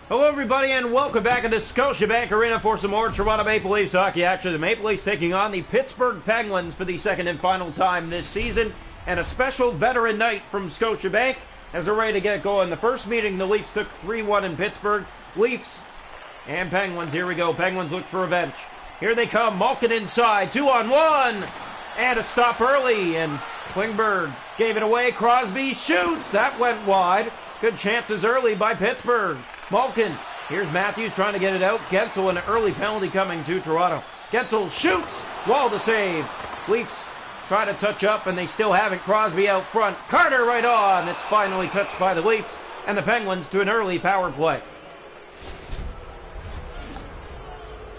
Hello everybody and welcome back into Scotiabank Arena for some more Toronto Maple Leafs hockey action. The Maple Leafs taking on the Pittsburgh Penguins for the second and final time this season, and a special veteran night from Scotiabank as they're ready to get going. The first meeting, the Leafs took 3-1 in Pittsburgh. Leafs and Penguins, here we go. Penguins look for revenge. Here they come, Malkin inside, 2-on-1, and a stop early, and Klingberg gave it away. Crosby shoots, that went wide. Good chances early by Pittsburgh. Malkin, here's Matthews trying to get it out. Gensel, an early penalty coming to Toronto. Gensel shoots, wall to save. Leafs try to touch up and they still have it. Crosby out front, Carter right on. It's finally touched by the Leafs and the Penguins to an early power play.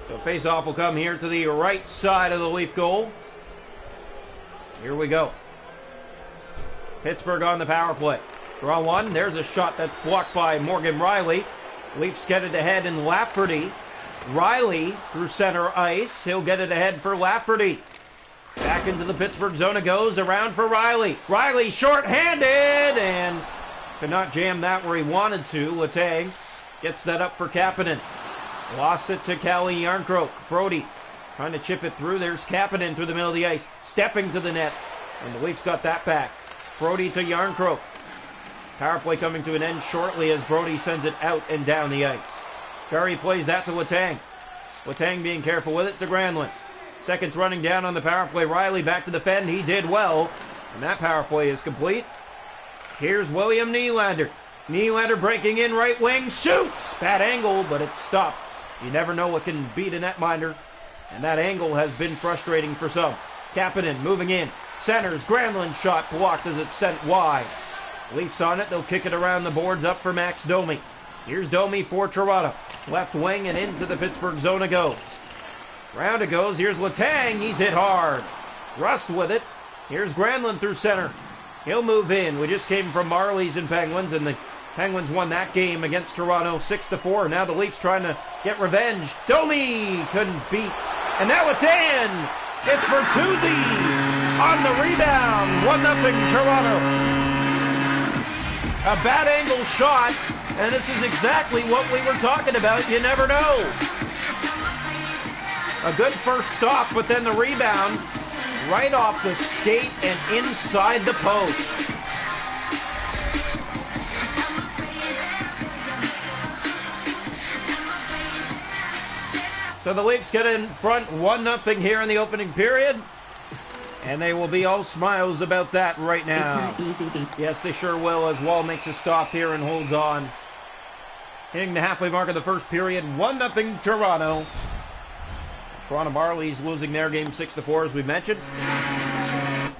So face-off will come here to the right side of the Leaf goal. Here we go. Pittsburgh on the power play. Draw one, there's a shot that's blocked by Morgan Rielly. Leafs get it ahead in Lafferty. Rielly through center ice. He'll get it ahead for Lafferty. Back into the Pittsburgh zone it goes, around for Rielly. Rielly short-handed and could not jam that where he wanted to. Letang gets that up for Kapanen. Lost it to Calle Jarnkrok. Brody trying to chip it through. There's Kapanen through the middle of the ice. Stepping to the net. And the Leafs got that back. Brody to Jarnkrok. Power play coming to an end shortly as Brody sends it out and down the ice. Jarry plays that to Letang. Letang being careful with it to Granlund. Seconds running down on the power play. Rielly back to defend. He did well. And that power play is complete. Here's William Nylander. Nylander breaking in right wing. Shoots! Bad angle, but it's stopped. You never know what can beat a netminder. And that angle has been frustrating for some. Kapanen moving in. Centers. Granlund shot blocked as it's sent wide. Leafs on it. They'll kick it around the boards up for Max Domi. Here's Domi for Toronto. Left wing and into the Pittsburgh zone it goes. Round it goes. Here's Letang. He's hit hard. Rust with it. Here's Granlund through center. He'll move in. We just came from Marlies and Penguins, and the Penguins won that game against Toronto 6-4. Now the Leafs trying to get revenge. Domi couldn't beat. And now it's in. It's Bertuzzi on the rebound. 1-0 Toronto. A bad angle shot, and this is exactly what we were talking about. You never know. A good first stop, but then the rebound right off the skate and inside the post. So the Leafs get in front 1-0 here in the opening period. And they will be all smiles about that right now. It's not easy. Yes, they sure will, as Wall makes a stop here and holds on. Hitting the halfway mark of the first period, 1-0 Toronto. Toronto Marlies losing their game 6-4, as we mentioned.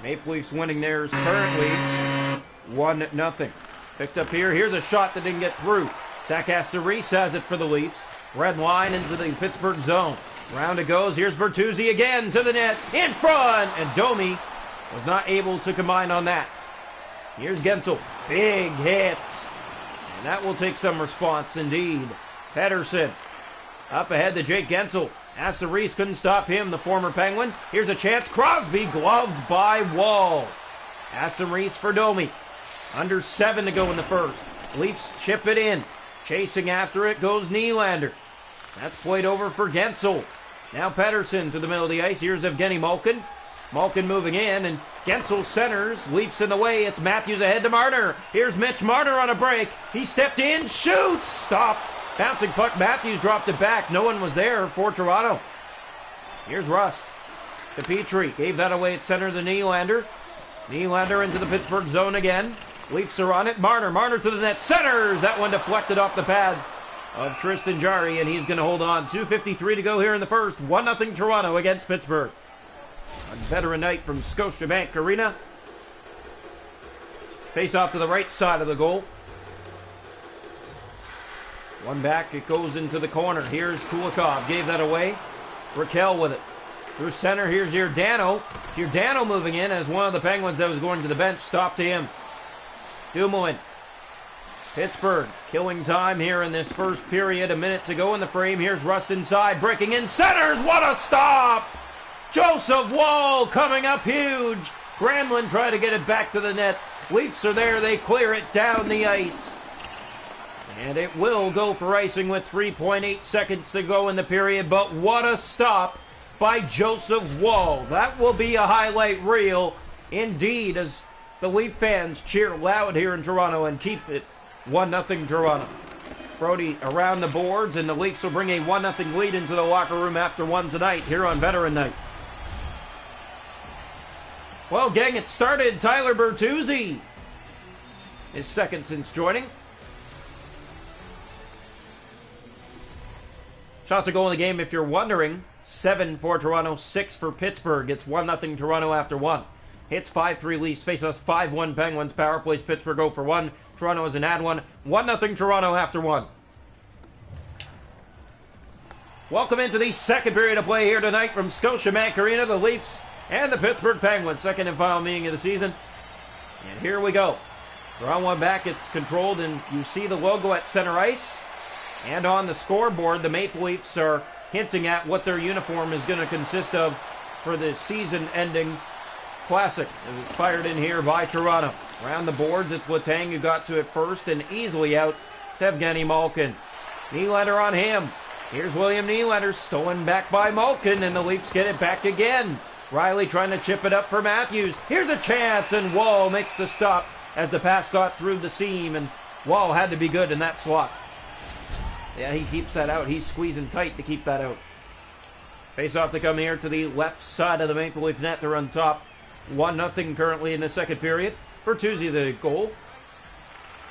Maple Leafs winning theirs currently 1-0. Picked up here. Here's a shot that didn't get through. Zach Astorius has it for the Leafs. Red line into the Pittsburgh zone. Round it goes. Here's Bertuzzi again to the net. In front. And Domi was not able to combine on that. Here's Gensel. Big hit. And that will take some response indeed. Pettersson up ahead to Jake Gensel. Astorius couldn't stop him, the former Penguin. Here's a chance. Crosby gloved by Wall. Astorius for Domi. Under 7 to go in the first. Leafs chip it in. Chasing after it goes Nylander. That's played over for Gensel. Now Pettersson to the middle of the ice. Here's Evgeny Malkin. Malkin moving in, and Gensel centers. Leafs in the way. It's Matthews ahead to Marner. Here's Mitch Marner on a break. He stepped in. Shoots! Stopped. Bouncing puck. Matthews dropped it back. No one was there for Toronto. Here's Rust to Petrie. Gave that away at center to Nylander. Nylander into the Pittsburgh zone again. Leafs are on it. Marner to the net. Centers! That one deflected off the pads of Tristan Jarry, and he's going to hold on. 2:53 to go here in the first. 1-0 Toronto against Pittsburgh. A veteran night from Scotiabank Arena. Face off to the right side of the goal. One back, it goes into the corner. Here's Kulikov, gave that away. Raquel with it. Through center, here's Giordano. Giordano moving in as one of the Penguins that was going to the bench stopped to him. Dumoulin. Pittsburgh killing time here in this first period. A minute to go in the frame. Here's Rust inside, breaking in centers. What a stop! Joseph Wall coming up huge. Granlund trying to get it back to the net. Leafs are there. They clear it down the ice. And it will go for icing with 3.8 seconds to go in the period. But what a stop by Joseph Woll. That will be a highlight reel indeed as the Leaf fans cheer loud here in Toronto and keep it 1-0 Toronto. Brodie around the boards, and the Leafs will bring a 1-0 lead into the locker room after one tonight here on Veteran Night. Well, gang, it started. Tyler Bertuzzi, his second since joining. Shots a goal in the game, if you're wondering. 7 for Toronto, 6 for Pittsburgh. It's 1-0 Toronto after one. Hits 5-3 Leafs, face-offs 5-1 Penguins. Power plays Pittsburgh 0 for 1. Toronto has an ad one. 1-0 Toronto after one. Welcome into the second period of play here tonight from Scotiabank Arena. The Leafs and the Pittsburgh Penguins. Second and final meeting of the season. And here we go. We're on one back. It's controlled, and you see the logo at center ice. And on the scoreboard, the Maple Leafs are hinting at what their uniform is going to consist of for the season-ending Classic. As it's fired in here by Toronto. Around the boards, it's Letang who got to it first and easily out to Evgeny Malkin. Nylander on him. Here's William Nylander, stolen back by Malkin, and the Leafs get it back again. Riley trying to chip it up for Matthews. Here's a chance, and Woll makes the stop as the pass got through the seam, and Woll had to be good in that slot. Yeah, he keeps that out. He's squeezing tight to keep that out. Face off to come here to the left side of the Maple Leaf net. They're on top. 1-0 currently in the second period. Bertuzzi the goal.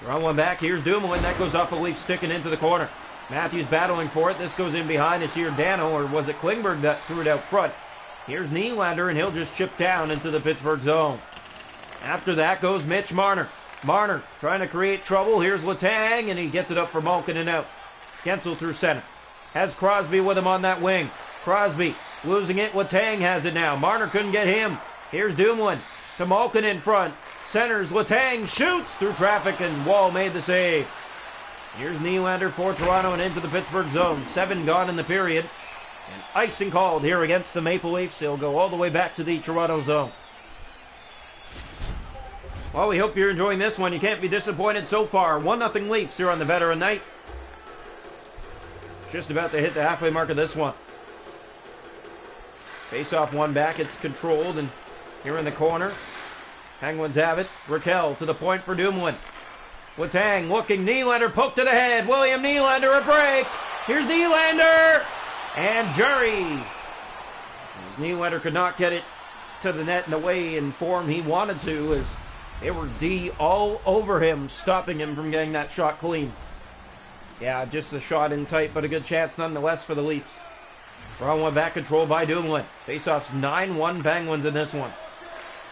We're on one back. Here's Dumoulin. That goes off a Leaf stick and into the corner. Matthews battling for it. This goes in behind. It's Giordano, or was it Klingberg that threw it out front? Here's Nylander, and he'll just chip down into the Pittsburgh zone. After that goes Mitch Marner. Marner trying to create trouble. Here's Letang, and he gets it up for Malkin and out. Gensel through center. Has Crosby with him on that wing. Crosby losing it. Letang has it now. Marner couldn't get him. Here's Dumoulin to Malkin in front. Centers, Letang shoots through traffic, and Woll made the save. Here's Nylander for Toronto and into the Pittsburgh zone. 7 gone in the period. And icing called here against the Maple Leafs. They'll go all the way back to the Toronto zone. Well, we hope you're enjoying this one. You can't be disappointed so far. 1-0 Leafs here on the Veteran Night. Just about to hit the halfway mark of this one. Face off one back. It's controlled, and here in the corner, Penguins have it. Raquel to the point for Dumoulin. Letang looking. Nylander poked to the head. William Nylander a break. Here's Nylander. And Jury. As Nylander could not get it to the net in the way and form he wanted to, as they were D all over him, stopping him from getting that shot clean. Yeah, just a shot in tight, but a good chance nonetheless for the Leafs. We're on one back, controlled by Dumoulin. Faceoffs 9-1 Penguins in this one.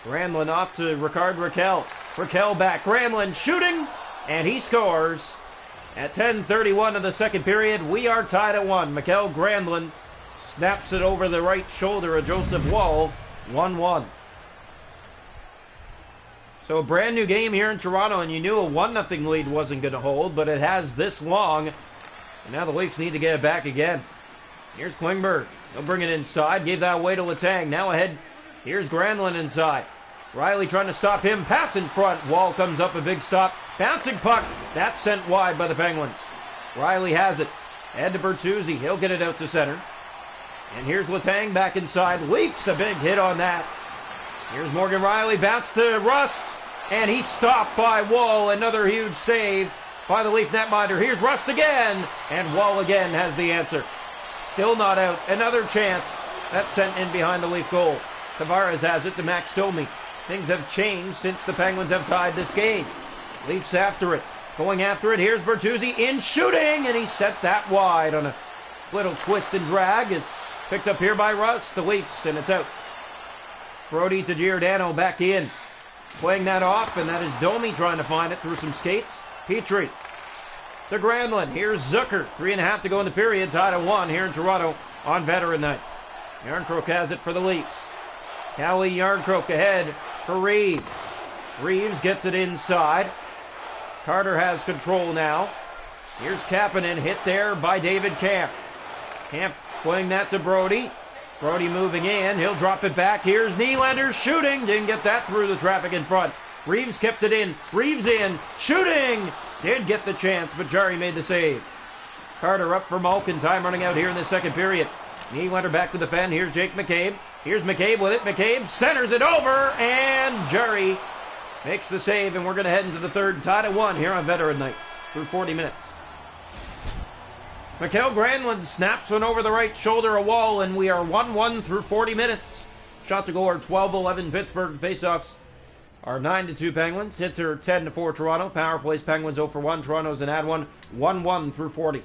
Granlund off to Rickard Raquel. Raquel back. Granlund shooting, and he scores. At 10:31 of the second period, we are tied at 1. Mikael Granlund snaps it over the right shoulder of Joseph Woll. 1-1. So a brand new game here in Toronto, and you knew a 1-0 lead wasn't going to hold, but it has this long. And now the Leafs need to get it back again. Here's Klingberg. He'll bring it inside. Gave that away to Letang. Now ahead. Here's Granlund inside. Riley trying to stop him. Pass in front. Woll comes up, a big stop. Bouncing puck. That's sent wide by the Penguins. Riley has it. Head to Bertuzzi. He'll get it out to center. And here's Letang back inside. Leafs a big hit on that. Here's Morgan Riley. Bounce to Rust. And he's stopped by Woll. Another huge save by the Leaf netminder. Here's Rust again. And Woll again has the answer. Still not out. Another chance. That's sent in behind the Leaf goal. Tavares has it to Max Domi. Things have changed since the Penguins have tied this game. Leafs after it. Going after it. Here's Bertuzzi in shooting. And he sent that wide on a little twist and drag. It's picked up here by Russ. The Leafs, and it's out. Brodie to Giordano back in. Playing that off, and that is Domi trying to find it through some skates. Petrie to Granlund. Here's Zucker. 3.5 to go in the period. Tied at 1 here in Toronto on Veteran Night. Yarncroke has it for the Leafs. Callie Yarncroke ahead for Reeves. Reeves gets it inside. Carter has control now. Here's Kapanen, hit there by David Kampf. Kampf playing that to Brodie. Brodie moving in. He'll drop it back. Here's Nylander shooting. Didn't get that through the traffic in front. Reeves kept it in. Reeves in. Shooting. Did get the chance, but Jarry made the save. Carter up for Malkin. Time running out here in the second period. Nylander back to defend. Here's Jake McCabe. Here's McCabe with it. McCabe centers it over, and Jarry makes the save, and we're going to head into the third. Tied at 1 here on Veteran Night through 40 minutes. Mikael Granlund snaps one over the right shoulder, a wall, and we are 1-1 through 40 minutes. Shots to goal are 12-11 Pittsburgh. Faceoffs are 9-2 Penguins. Hits are 10-4 Toronto. Power plays Penguins 0-1. Toronto's an add one. 1-1 through 40.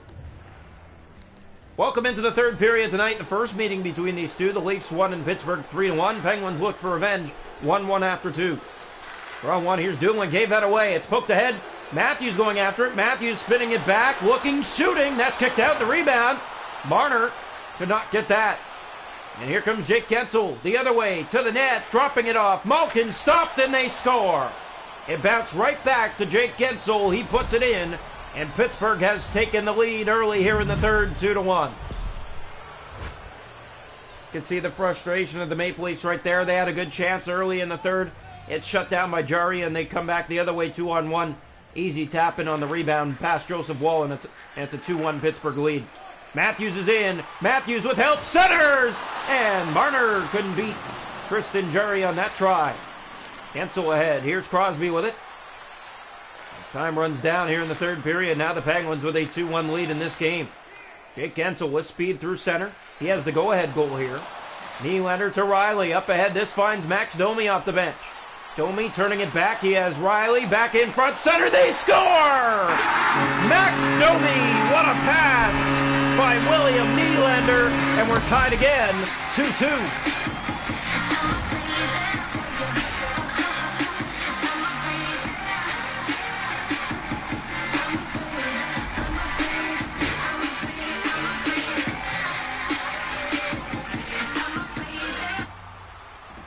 Welcome into the third period tonight. The first meeting between these two. The Leafs won in Pittsburgh 3-1. Penguins look for revenge 1-1 after 2. Round 1. Here's Dumoulin. Gave that away. It's poked ahead. Matthews going after it. Matthews spinning it back. Looking, shooting. That's kicked out. The rebound. Marner could not get that. And here comes Jake Gensel the other way to the net. Dropping it off. Malkin stopped and they score. It bounced right back to Jake Gensel. He puts it in. And Pittsburgh has taken the lead early here in the third, 2-1. You can see the frustration of the Maple Leafs right there. They had a good chance early in the third. It's shut down by Jarry, and they come back the other way, 2-on-1. Easy tap in on the rebound past Joseph Woll, and it's a 2-1 Pittsburgh lead. Matthews is in. Matthews with help. Centers! And Marner couldn't beat Tristan Jarry on that try. Gensel ahead. Here's Crosby with it. Time runs down here in the third period. Now the Penguins with a 2-1 lead in this game. Jake Gensel with speed through center. He has the go-ahead goal here. Nylander to Riley. Up ahead, this finds Max Domi off the bench. Domi turning it back. He has Riley back in front. Center, they score! Max Domi, what a pass by William Nylander. And we're tied again, 2-2.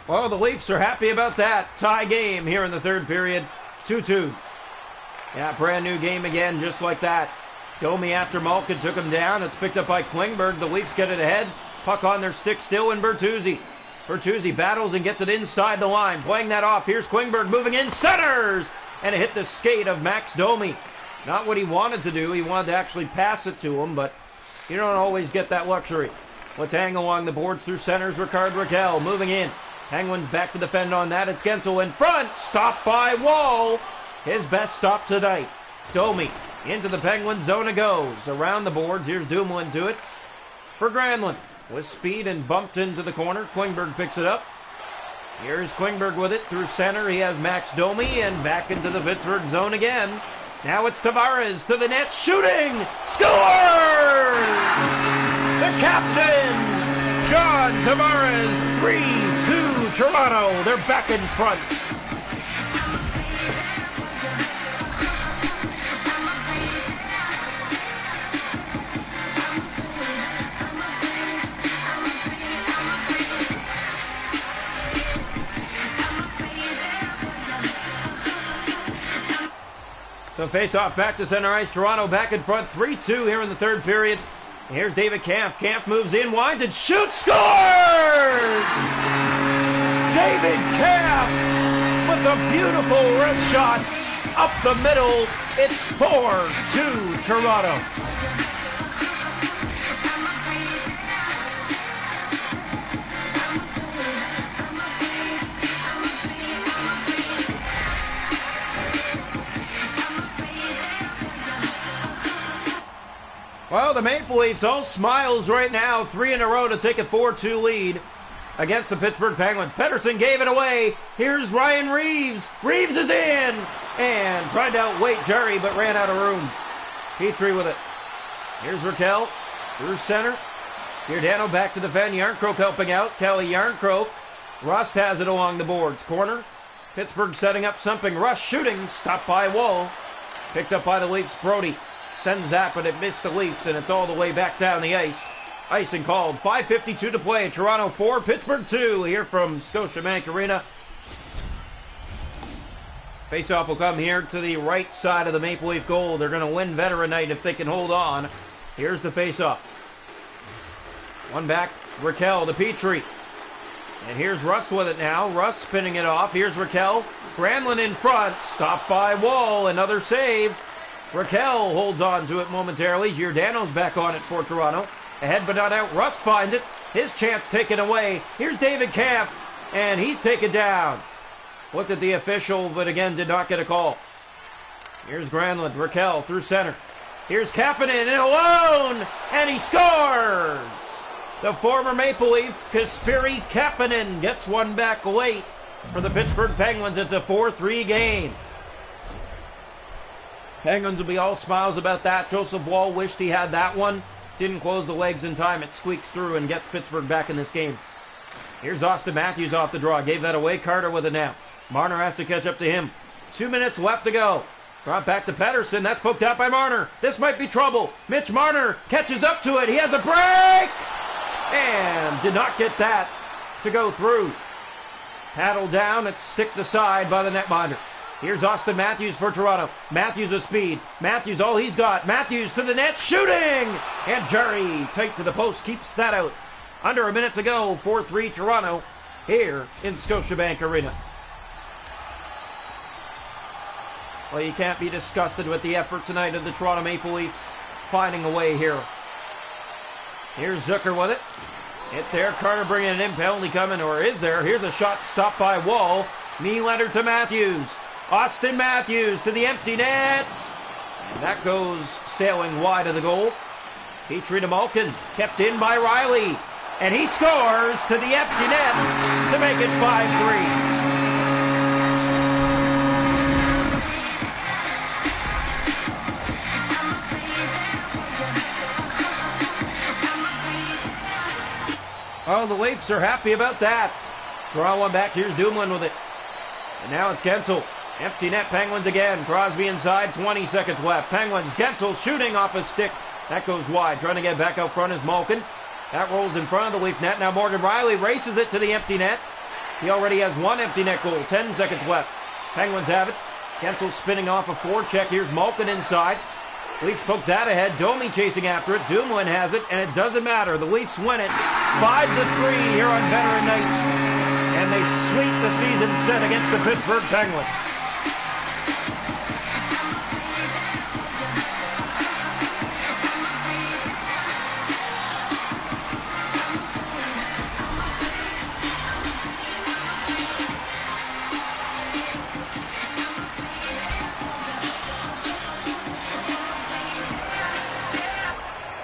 Well, the Leafs are happy about that. Tie game here in the third period. 2-2. Yeah, brand new game again, just like that. Domi after Malkin took him down. It's picked up by Klingberg. The Leafs get it ahead. Puck on their stick still in Bertuzzi. Bertuzzi battles and gets it inside the line. Playing that off. Here's Klingberg moving in. Centers! And it hit the skate of Max Domi. Not what he wanted to do. He wanted to actually pass it to him, but you don't always get that luxury. Let's hang along the boards through centers. Rickard Rakell moving in. Penguins back to defend on that. It's Gensel in front. Stopped by Woll. His best stop tonight. Domi into the Penguin zone it goes. Around the boards. Here's Dumoulin to it for Granlund. With speed and bumped into the corner. Klingberg picks it up. Here's Klingberg with it through center. He has Max Domi and back into the Pittsburgh zone again. Now it's Tavares to the net. Shooting. Scores! The captain! John Tavares, 3-2 Toronto. They're back in front. So face off back to center ice. Toronto back in front, 3-2 here in the third period. Here's David Kampf. Kampf moves in, winds and shoots, scores! David Kampf with a beautiful wrist shot up the middle. It's 4-2 Toronto. Well, the Maple Leafs all smiles right now. 3 in a row to take a 4-2 lead against the Pittsburgh Penguins. Pettersson gave it away. Here's Ryan Reeves. Reeves is in. And tried to outweight Jarry, but ran out of room. Petrie with it. Here's Rakell through center. Giordano back to defend. Yarncroke helping out. Kelly Yarncroke. Rust has it along the boards. Corner. Pittsburgh setting up something. Rust shooting. Stopped by Woll. Picked up by the Leafs. Brody sends that, but it missed the Leafs, and it's all the way back down the ice. Icing called. 5:52 to play. Toronto 4, Pittsburgh 2 here from Scotiabank Arena. Faceoff will come here to the right side of the Maple Leaf goal. They're going to win Veteran Night if they can hold on. Here's the faceoff. One back. Rakell to Petrie. And here's Russ with it now. Russ spinning it off. Here's Rakell. Granlund in front. Stopped by Woll. Another save. Raquel holds on to it momentarily. Giordano's back on it for Toronto. Ahead but not out. Rust finds it. His chance taken away. Here's David Camp, and he's taken down. Looked at the official, but again did not get a call. Here's Granlund. Raquel through center. Here's Kapanen in alone, and he scores! The former Maple Leaf, Kasperi Kapanen, gets one back late for the Pittsburgh Penguins. It's a 4-3 game. Penguins will be all smiles about that. Joseph Wall wished he had that one. Didn't close the legs in time. It squeaks through and gets Pittsburgh back in this game. Here's Austin Matthews off the draw. Gave that away. Carter with it now. Marner has to catch up to him. 2 minutes left to go. Brought back to Pettersson. That's poked out by Marner. This might be trouble. Mitch Marner catches up to it. He has a break! And did not get that to go through. Paddle down. It's sticked aside by the netminder. Here's Austin Matthews for Toronto. Matthews with speed. Matthews, all he's got. Matthews to the net, shooting! And Jarry, tight to the post, keeps that out. Under a minute to go, 4-3 Toronto, here in Scotiabank Arena. Well, you can't be disgusted with the effort tonight of the Toronto Maple Leafs finding a way here. Here's Zucker with it. Hit there, Carter bringing it in, penalty coming, or is there? Here's a shot stopped by Wall. Nylander to Matthews. Austin Matthews to the empty net. And that goes sailing wide of the goal. Petrie to Malkin, kept in by Riley. And he scores to the empty net to make it 5-3. Oh, the Leafs are happy about that. Draw one back. Here's Dumoulin with it. And now it's Gensel. Empty net, Penguins again. Crosby inside, 20 seconds left. Penguins, Gensel shooting off a stick. That goes wide. Trying to get back out front is Malkin. That rolls in front of the Leaf net. Now Morgan Riley races it to the empty net. He already has one empty net goal. 10 seconds left. Penguins have it. Gensel spinning off a forecheck. Here's Malkin inside. Leafs poke that ahead. Domi chasing after it. Dumoulin has it, and it doesn't matter. The Leafs win it 5-3 here on Veteran Night. And they sweep the season set against the Pittsburgh Penguins.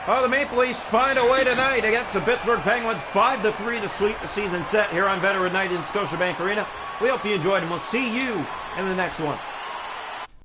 Oh, the Maple Leafs find a way tonight against the Pittsburgh Penguins. 5-3 to sweep the season set here on Veteran Night in Scotiabank Arena. We hope you enjoyed, and we'll see you in the next one.